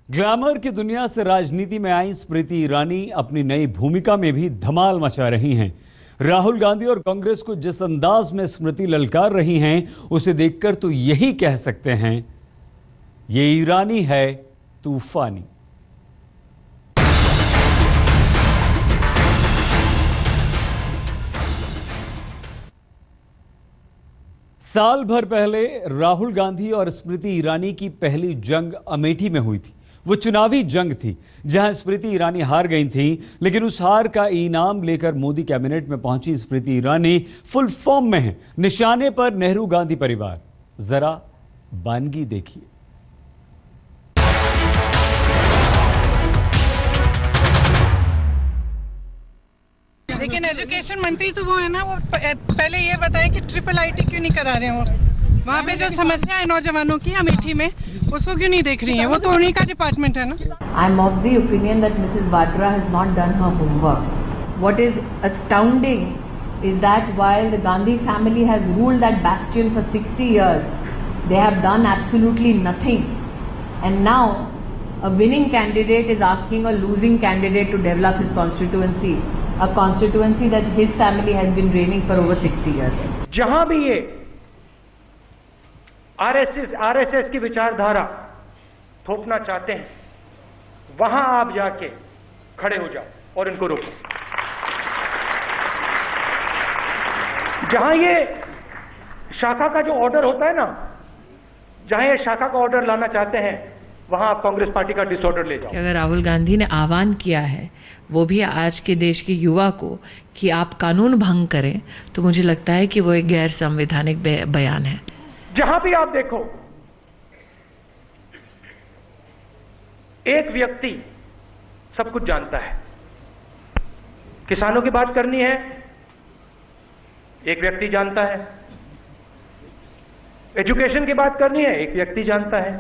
Glamour की दुनिया से राजनीति में आई स्मृति ईरानी अपनी नई भूमिका में भी धमाल मचा रही हैं। राहुल गांधी और कांग्रेस को जिस अंदाज में स्मृति ललकार रही हैं, उसे देखकर तो यही कह सकते हैं, ये ईरानी है तूफानी। साल भर पहले राहुल गांधी और स्मृति ईरानी की पहली जंग अमेठी में हुई थी। वो चुनावी जंग थी जहां स्मृति ईरानी हार गई थी, लेकिन उस हार का इनाम लेकर मोदी कैबिनेट में पहुंची स्मृति ईरानी फुल फॉर्म में है। निशाने पर नेहरू गांधी परिवार। जरा बानगी देखिए। लेकिन एजुकेशन मंत्री तो वो है ना, वो पहले ये बताए कि ट्रिपल आईटी क्यों नहीं करा रहे हो। वहाँ पे जो समस्या है नौजवानों की अमेठी में, उसको क्यों नहीं देख रही है? वो तो उन्हीं का डिपार्टमेंट है ना। I am of the opinion that Mrs. Vadra has not done her homework. What is astounding is that while the Gandhi family has ruled that bastion for 60 years, they have done absolutely nothing. And now a winning candidate is asking a losing candidate to develop his constituency, a constituency that his family has been reigning for over 60 years. जहां भी ये RSS की विचारधारा थोपना चाहते हैं, वहां आप जाके खड़े हो जाओ और इनको रोको। जहां ये शाखा का जो ऑर्डर होता है ना, जहां ये शाखा का ऑर्डर लाना चाहते हैं, वहां आप कांग्रेस पार्टी का डिसऑर्डर ले जाओ। अगर राहुल गांधी ने आह्वान किया है वो भी आज के देश के युवा को कि आप कानून भंग करें, तो मुझे लगता है कि वो एक गैर संवैधानिक बयान है। जहां भी आप देखो, एक व्यक्ति सब कुछ जानता है। किसानों की बात करनी है, एक व्यक्ति जानता है। एजुकेशन की बात करनी है, एक व्यक्ति जानता है।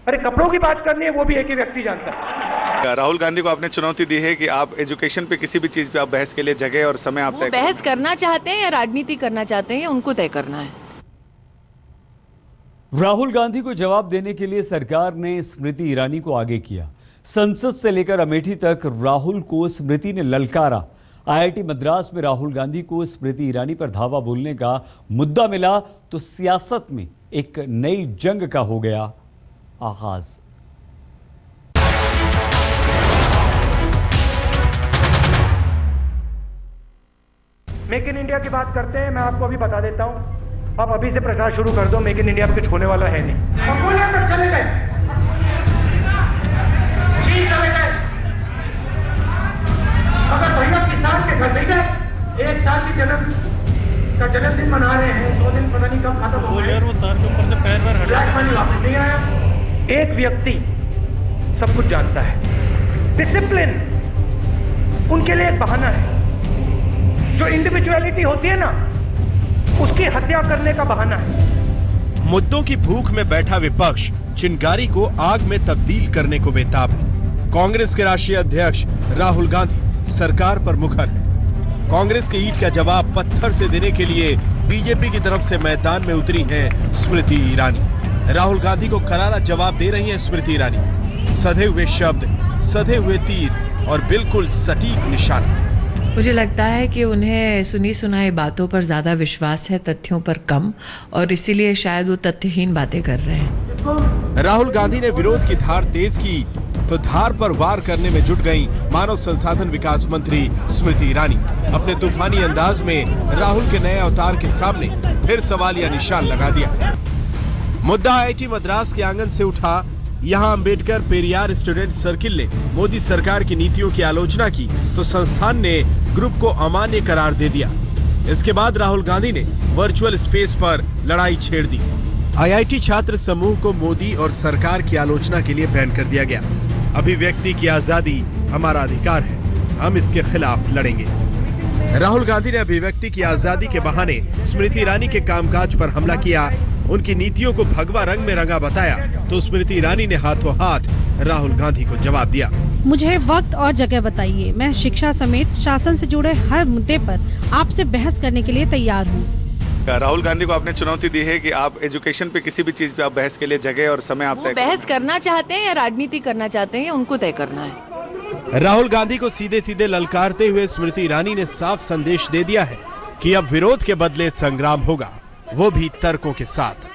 अरे कपड़ों की बात करनी है, वो भी एक ही व्यक्ति जानता है। राहुल गांधी को आपने चुनौती दी है कि आप एजुकेशन पे किसी भी चीज पे आप बहस के लिए जगह और समय आप तय करें। बहस करना चाहते हैं या राजनीति करना चाहते हैं, उनको तय करना है। राहुल गांधी को जवाब देने के लिए सरकार ने स्मृति ईरानी को आगे किया। संसद से लेकर अमेठी तक राहुल को स्मृति ने ललकारा। आईआईटी मद्रास में राहुल गांधी को स्मृति ईरानी पर धावा बोलने का मुद्दा मिला तो सियासत में एक नई जंग का हो गया आगाज। मेक इन इंडिया की बात करते हैं। मैं आपको अभी बता देता हूं, आप अभी से प्रचार शुरू कर दो। मेक इन इंडिया में कुछ होने वाला है नहीं। मंगोलिया तक चले गए, चीन चले गए, अगर भैया किसान के घर नहीं गए, 1 साल की जन्मदिन मना रहे हैं, 100 दिन पता नहीं कब खत्म हो गए, ब्लैक मनी वापस नहीं आया। एक व्यक्ति सब कुछ जानता है। डिसिप्लिन उनके लिए एक बहाना है। जो इंडिविजुअलिटी होती है ना, उसकी हत्या करने का बहाना है। मुद्दों की भूख में बैठा विपक्ष चिंगारी को आग में तब्दील करने को बेताब है। कांग्रेस के राष्ट्रीय अध्यक्ष राहुल गांधी सरकार पर मुखर है। कांग्रेस के ईंट का जवाब पत्थर से देने के लिए बीजेपी की तरफ से मैदान में उतरी हैं स्मृति ईरानी। राहुल गांधी को करारा जवाब दे रही हैं स्मृति ईरानी। सधे हुए शब्द, सधे हुए तीर और बिल्कुल सटीक निशाना। मुझे लगता है कि उन्हें सुनी सुनाई बातों पर ज्यादा विश्वास है, तथ्यों पर कम, और इसीलिए शायद वो तथ्यहीन बातें कर रहे हैं। राहुल गांधी ने विरोध की धार तेज की तो धार पर वार करने में जुट गई मानव संसाधन विकास मंत्री स्मृति ईरानी। अपने तूफानी अंदाज में राहुल के नए अवतार के सामने फिर सवालिया निशान लगा दिया। मुद्दा आईआईटी मद्रास के आंगन से उठा। यहाँ अंबेडकर पेरियार स्टूडेंट सर्किल ने मोदी सरकार की नीतियों की आलोचना की तो संस्थान ने ग्रुप को अमान्य करार दे दिया। इसके बाद राहुल गांधी ने वर्चुअल स्पेस पर लड़ाई छेड़ दी। आईआईटी छात्र समूह को मोदी और सरकार की आलोचना के लिए बैन कर दिया गया। अभिव्यक्ति की आजादी हमारा अधिकार है, हम इसके खिलाफ लड़ेंगे। राहुल गांधी ने अभिव्यक्ति की आजादी के बहाने स्मृति ईरानी के कामकाज पर हमला किया। उनकी नीतियों को भगवा रंग में रंगा बताया तो स्मृति ईरानी ने हाथों हाथ राहुल गांधी को जवाब दिया। मुझे वक्त और जगह बताइए, मैं शिक्षा समेत शासन से जुड़े हर मुद्दे पर आपसे बहस करने के लिए तैयार हूँ। राहुल गांधी को आपने चुनौती दी है कि आप एजुकेशन पे किसी भी चीज़ पे आप बहस के लिए जगह और समय आप वो तय बहस करना चाहते हैं या राजनीति करना चाहते हैं, उनको तय करना है। राहुल गांधी को सीधे सीधे ललकारते हुए स्मृति ईरानी ने साफ संदेश दे दिया है कि अब विरोध के बदले संग्राम होगा, वो भी तर्कों के साथ।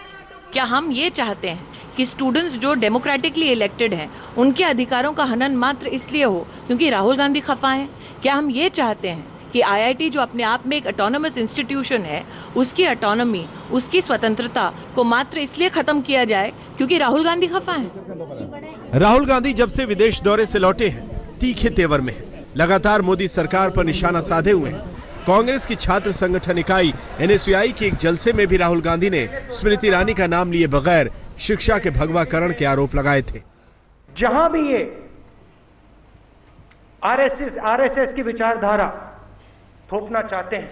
क्या हम ये चाहते हैं कि स्टूडेंट्स जो डेमोक्रेटिकली इलेक्टेड हैं उनके अधिकारों का हनन मात्र इसलिए हो क्योंकि राहुल गांधी खफा हैं? क्या हम ये चाहते हैं कि आईआईटी जो अपने आप में एक ऑटोनमस इंस्टीट्यूशन है, उसकी ऑटोनॉमी, उसकी स्वतंत्रता को मात्र इसलिए खत्म किया जाए क्योंकि राहुल गांधी खफा हैं? राहुल गांधी जब से विदेश दौरे से लौटे हैं, तीखे तेवर में हैं, लगातार मोदी सरकार पर निशाना साधे हुए हैं। कांग्रेस की छात्र संगठन इकाई एनएसयूआई के एक जलसे में भी राहुल गांधी ने स्मृति ईरानी का नाम लिए बगैर शिक्षा के भगवाकरण के आरोप लगाए थे। जहां भी ये आरएसएस की विचारधारा थोपना चाहते हैं,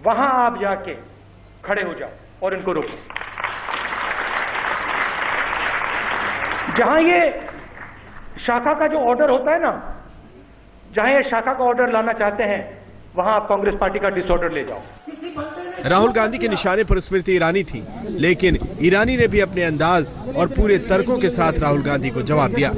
वहां आप जाके खड़े हो जाओ और इनको रोको। जहां ये शाखा का जो ऑर्डर होता है ना, जहां ये शाखा का ऑर्डर लाना चाहते हैं, वहां आप कांग्रेस पार्टी का डिसऑर्डर ले जाओ। राहुल गांधी के निशाने पर स्मृति ईरानी थी, लेकिन ईरानी ने भी अपने अंदाज और पूरे तर्कों के साथ राहुल गांधी को जवाब दिया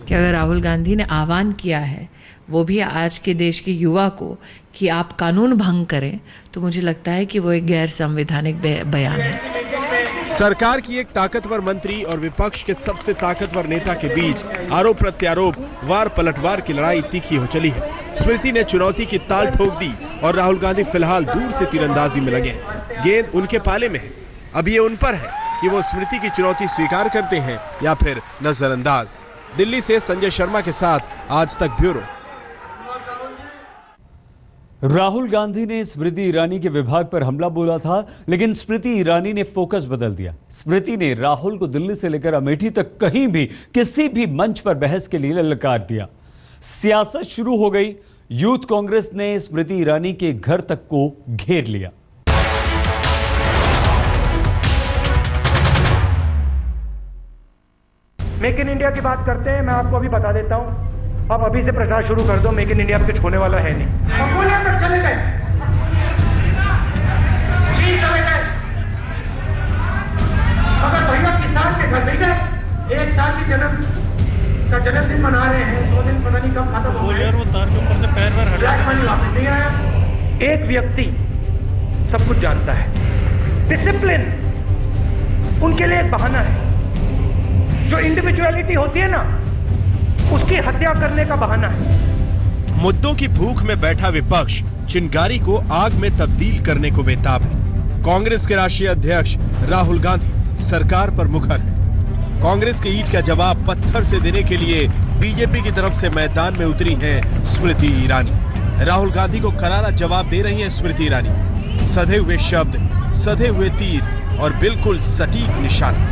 कि अगर राहुल गांधी ने आह्वान किया है वो भी आज के देश के युवा को कि आप कानून भंग करें, तो मुझे लगता है कि वो एक गैर संवैधानिक बयान है। सरकार की एक ताकतवर मंत्री और विपक्ष के सबसे ताकतवर नेता के बीच आरोप प्रत्यारोप, वार पलटवार की लड़ाई तीखी हो चली है। स्मृति ने चुनौती की ताल ठोक दी और राहुल गांधी फिलहाल दूर से तीरंदाजी में लगे। गेंद उनके पाले में है, अब ये उन पर है कि वो स्मृति की चुनौती स्वीकार करते हैं या फिर नजरअंदाज। दिल्ली से संजय शर्मा के साथ आज तक ब्यूरो। राहुल गांधी ने स्मृति ईरानी के विभाग पर हमला बोला था, लेकिन स्मृति ईरानी ने फोकस बदल दिया। स्मृति ने राहुल को दिल्ली से लेकर अमेठी तक कहीं भी किसी भी मंच पर बहस के लिए ललकार दिया। सियासत शुरू हो गई। यूथ कांग्रेस ने स्मृति ईरानी के घर तक को घेर लिया। मेक इन इंडिया की बात करते हैं, मैं आपको अभी बता देता हूं, आप अभी से प्रचार शुरू कर दो, मेक इन इंडिया कुछ होने वाला है नहीं। मंगोलिया तक चले गए, चीन चले गए, मगर भैया किसान के घर नहीं गए। 1 साल की जन्मदिन मना रहे हैं, 100 दिन पता नहीं कब खत्म हो गए। वो तार के ऊपर से पैर ब्लैक मनी वापस नहीं आया। एक व्यक्ति सब कुछ जानता है, डिसिप्लिन उनके लिए एक बहाना है। जो इंडिविजुअलिटी होती है ना, उसकी हत्या करने का बहाना है। मुद्दों की भूख में बैठा विपक्ष चिंगारी को आग में तब्दील करने को बेताब है। कांग्रेस के राष्ट्रीय अध्यक्ष राहुल गांधी सरकार पर मुखर है। कांग्रेस के ईंट का जवाब पत्थर से देने के लिए बीजेपी की तरफ से मैदान में उतरी हैं स्मृति ईरानी। राहुल गांधी को करारा जवाब दे रही हैं स्मृति ईरानी। सधे हुए शब्द, सधे हुए तीर और बिल्कुल सटीक निशाना।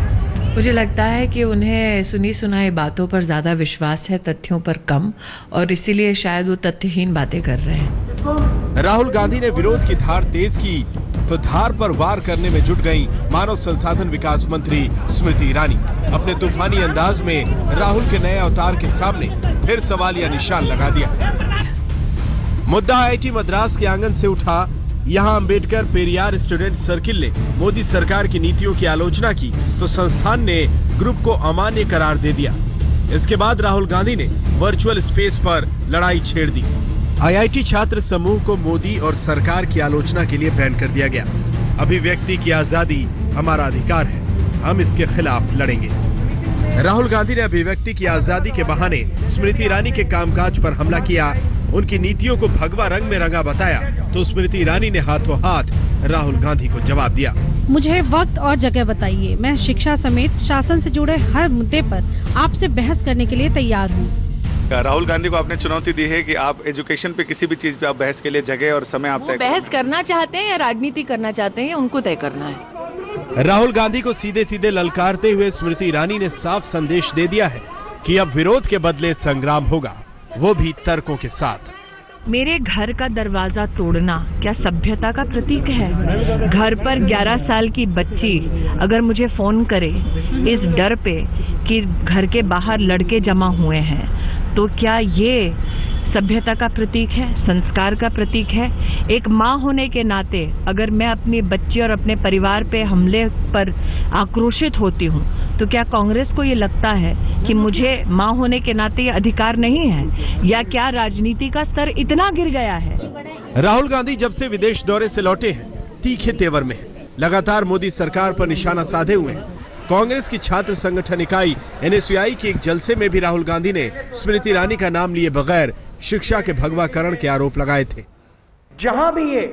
मुझे लगता है कि उन्हें सुनी सुनाई बातों पर ज़्यादा विश्वास है, तथ्यों पर कम, और इसीलिए शायद वो तथ्यहीन बातें कर रहे हैं। राहुल गांधी ने विरोध की धार तेज की तो धार पर वार करने में जुट गई मानव संसाधन विकास मंत्री स्मृति ईरानी। अपने तूफानी अंदाज में राहुल के नए अवतार के सामने फिर सवाल या निशान लगा दिया। मुद्दा आईआईटी मद्रास के आंगन से उठा। यहाँ अंबेडकर पेरियार स्टूडेंट सर्किल ने मोदी सरकार की नीतियों की आलोचना की तो संस्थान ने ग्रुप को अमान्य करार दे दिया। इसके बाद राहुल गांधी ने वर्चुअल स्पेस पर लड़ाई छेड़ दी। आईआईटी छात्र समूह को मोदी और सरकार की आलोचना के लिए बैन कर दिया गया। अभिव्यक्ति की आजादी हमारा अधिकार है, हम इसके खिलाफ लड़ेंगे। राहुल गांधी ने अभिव्यक्ति की आजादी के बहाने स्मृति ईरानी के कामकाज पर हमला किया, उनकी नीतियों को भगवा रंग में रंगा बताया तो स्मृति ईरानी ने हाथों हाथ राहुल गांधी को जवाब दिया। मुझे वक्त और जगह बताइए, मैं शिक्षा समेत शासन से जुड़े हर मुद्दे पर आपसे बहस करने के लिए तैयार हूँ। राहुल गांधी को आपने चुनौती दी है कि आप एजुकेशन पे किसी भी चीज पे आप बहस के लिए जगह और समय आप वो बहस करना चाहते हैं या राजनीति करना चाहते हैं, उनको तय करना है। राहुल गांधी को सीधे सीधे ललकारते हुए स्मृति ईरानी ने साफ संदेश दे दिया है कि अब विरोध के बदले संग्राम होगा, वो भी तर्कों के साथ। मेरे घर का दरवाजा तोड़ना क्या सभ्यता का प्रतीक है? घर पर 11 साल की बच्ची अगर मुझे फोन करे इस डर पे कि घर के बाहर लड़के जमा हुए हैं, तो क्या ये सभ्यता का प्रतीक है, संस्कार का प्रतीक है, एक माँ होने के नाते अगर मैं अपनी बच्ची और अपने परिवार पे हमले पर आक्रोशित होती हूँ, तो क्या कांग्रेस को ये लगता है कि मुझे माँ होने के नाते ये अधिकार नहीं है, या क्या राजनीति का स्तर इतना गिर गया है? राहुल गांधी जब से विदेश दौरे से लौटे हैं, तीखे तेवर में हैं। लगातार मोदी सरकार पर निशाना साधे हुए हैं। कांग्रेस की छात्र संगठन इकाई NSUI के एक जलसे में भी राहुल गांधी ने स्मृति ईरानी का नाम लिए बगैर शिक्षा के भगवाकरण के आरोप लगाए थे। जहां भी ये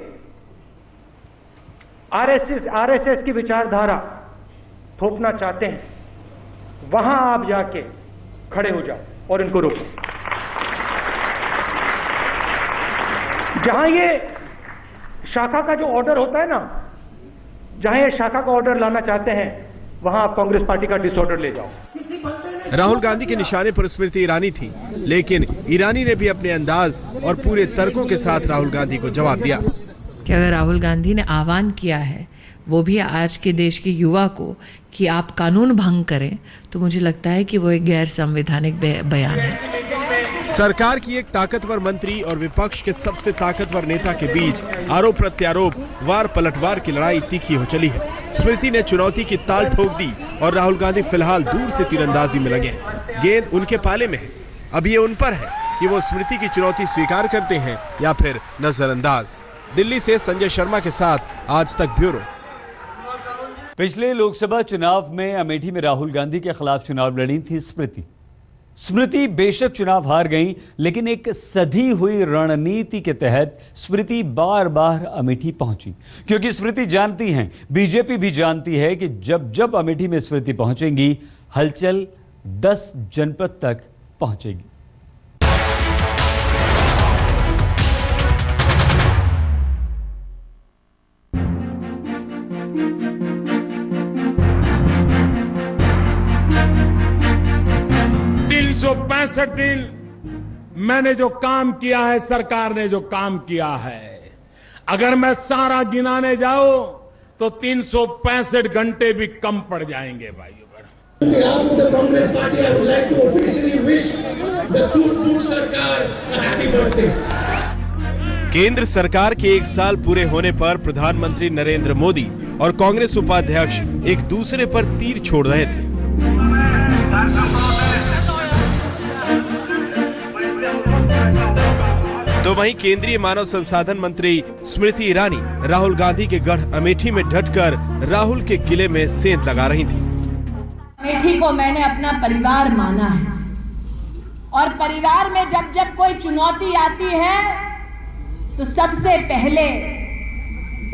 आरएसएस की विचारधारा थोपना चाहते हैं, वहां आप जाके खड़े हो जाओ और इनको रोको। जहां ये शाखा का जो ऑर्डर होता है ना, जहां ये शाखा का ऑर्डर लाना चाहते हैं, वहां आप कांग्रेस पार्टी का डिसऑर्डर ले जाओ। राहुल गांधी के निशाने पर स्मृति ईरानी थी, लेकिन ईरानी ने भी अपने अंदाज और पूरे तर्कों के साथ राहुल गांधी को जवाब दिया कि अगर राहुल गांधी ने आह्वान किया है, वो भी आज के देश के युवा को, कि आप कानून भंग करें, तो मुझे लगता है कि वो एक गैर संवैधानिक बयान है। सरकार की एक ताकतवर मंत्री और विपक्ष के सबसे ताकतवर नेता के बीच आरोप प्रत्यारोप, वार पलटवार की लड़ाई तीखी हो चली है। स्मृति ने चुनौती की ताल ठोक दी और राहुल गांधी फिलहाल दूर से तीरंदाजी में लगे हैं। गेंद उनके पाले में है, अब ये उन पर है कि वो स्मृति की चुनौती स्वीकार करते हैं या फिर नजरअंदाज। दिल्ली से संजय शर्मा के साथ आज तक ब्यूरो। पिछले लोकसभा चुनाव में अमेठी में राहुल गांधी के खिलाफ चुनाव लड़ी थी स्मृति बेशक चुनाव हार गई, लेकिन एक सधी हुई रणनीति के तहत स्मृति बार बार अमेठी पहुंची, क्योंकि स्मृति जानती हैं, बीजेपी भी जानती है कि जब जब अमेठी में स्मृति पहुंचेंगी, हलचल 10 जनपद तक पहुंचेगी। तो 65 दिन मैंने जो काम किया है, सरकार ने जो काम किया है, अगर मैं सारा गिनाने जाऊं तो 365 घंटे भी कम पड़ जाएंगे भाइयों। केंद्र सरकार के 1 साल पूरे होने पर प्रधानमंत्री नरेंद्र मोदी और कांग्रेस उपाध्यक्ष एक दूसरे पर तीर छोड़ रहे थे। तो वहीं केंद्रीय मानव संसाधन मंत्री स्मृति ईरानी राहुल गांधी के गढ़ अमेठी में डटकर राहुल के किले में सेंध लगा रही थी। अमेठी को मैंने अपना परिवार माना है, और परिवार में जब जब कोई चुनौती आती है तो सबसे पहले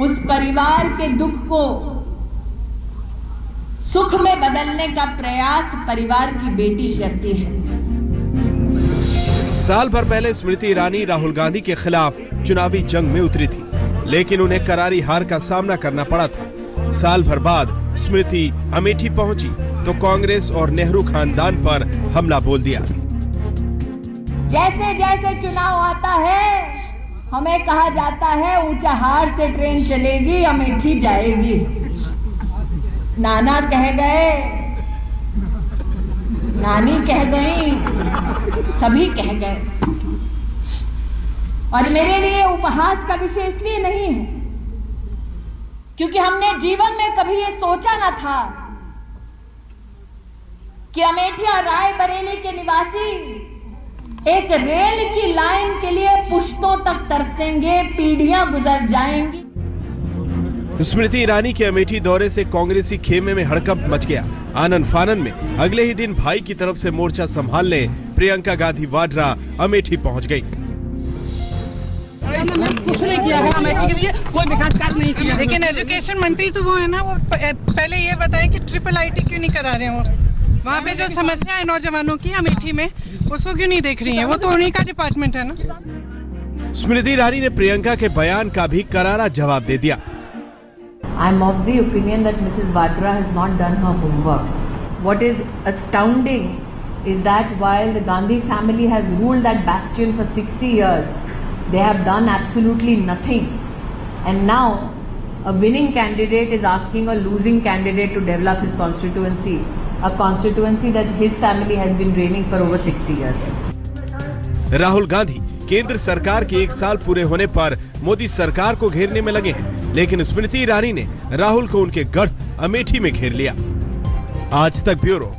उस परिवार के दुख को सुख में बदलने का प्रयास परिवार की बेटी करती है। साल भर पहले स्मृति ईरानी राहुल गांधी के खिलाफ चुनावी जंग में उतरी थी, लेकिन उन्हें करारी हार का सामना करना पड़ा था। साल भर बाद स्मृति अमेठी पहुंची तो कांग्रेस और नेहरू खानदान पर हमला बोल दिया। जैसे जैसे चुनाव आता है, हमें कहा जाता है ऊंचाहार से ट्रेन चलेगी, अमेठी जाएगी। नाना कह गए, नानी कह गई, सभी कह गए। और मेरे लिए उपहास का विषय इसलिए नहीं है क्योंकि हमने जीवन में कभी ये सोचा न था कि अमेठी और रायबरेली के निवासी एक रेल की लाइन के लिए पुश्तों तक तरसेंगे, पीढ़ियां गुजर जाएंगी। स्मृति ईरानी के अमेठी दौरे से कांग्रेसी खेमे में हड़कंप मच गया। आनन फानन में अगले ही दिन भाई की तरफ से मोर्चा संभालने प्रियंका गांधी वाड्रा अमेठी पहुंच गई। कुछ नहीं किया है अमेठी के लिए, कोई विकास कार्य नहीं किया। लेकिन एजुकेशन मंत्री तो वो है ना, वो पहले ये बताएं कि IIIT क्यों नहीं करा रहे हो? वहाँ पे जो समस्या है नौजवानों की अमेठी में, उसको क्यों नहीं देख रही है? वो तो उन्हीं का डिपार्टमेंट है ना। स्मृति ईरानी ने प्रियंका के बयान का भी करारा जवाब दे दिया। I'm of the opinion that Mrs. Vadra has not done her homework. What is astounding is that while the Gandhi family has ruled that bastion for 60 years, they have done absolutely nothing. And now a winning candidate is asking a losing candidate to develop his constituency, a constituency that his family has been reigning for over 60 years. Rahul Gandhi केंद्र सरकार के 1 साल पूरे होने पर मोदी सरकार को घेरने में लगे हैं, लेकिन स्मृति ईरानी ने राहुल को उनके गढ़ अमेठी में घेर लिया। आज तक ब्यूरो।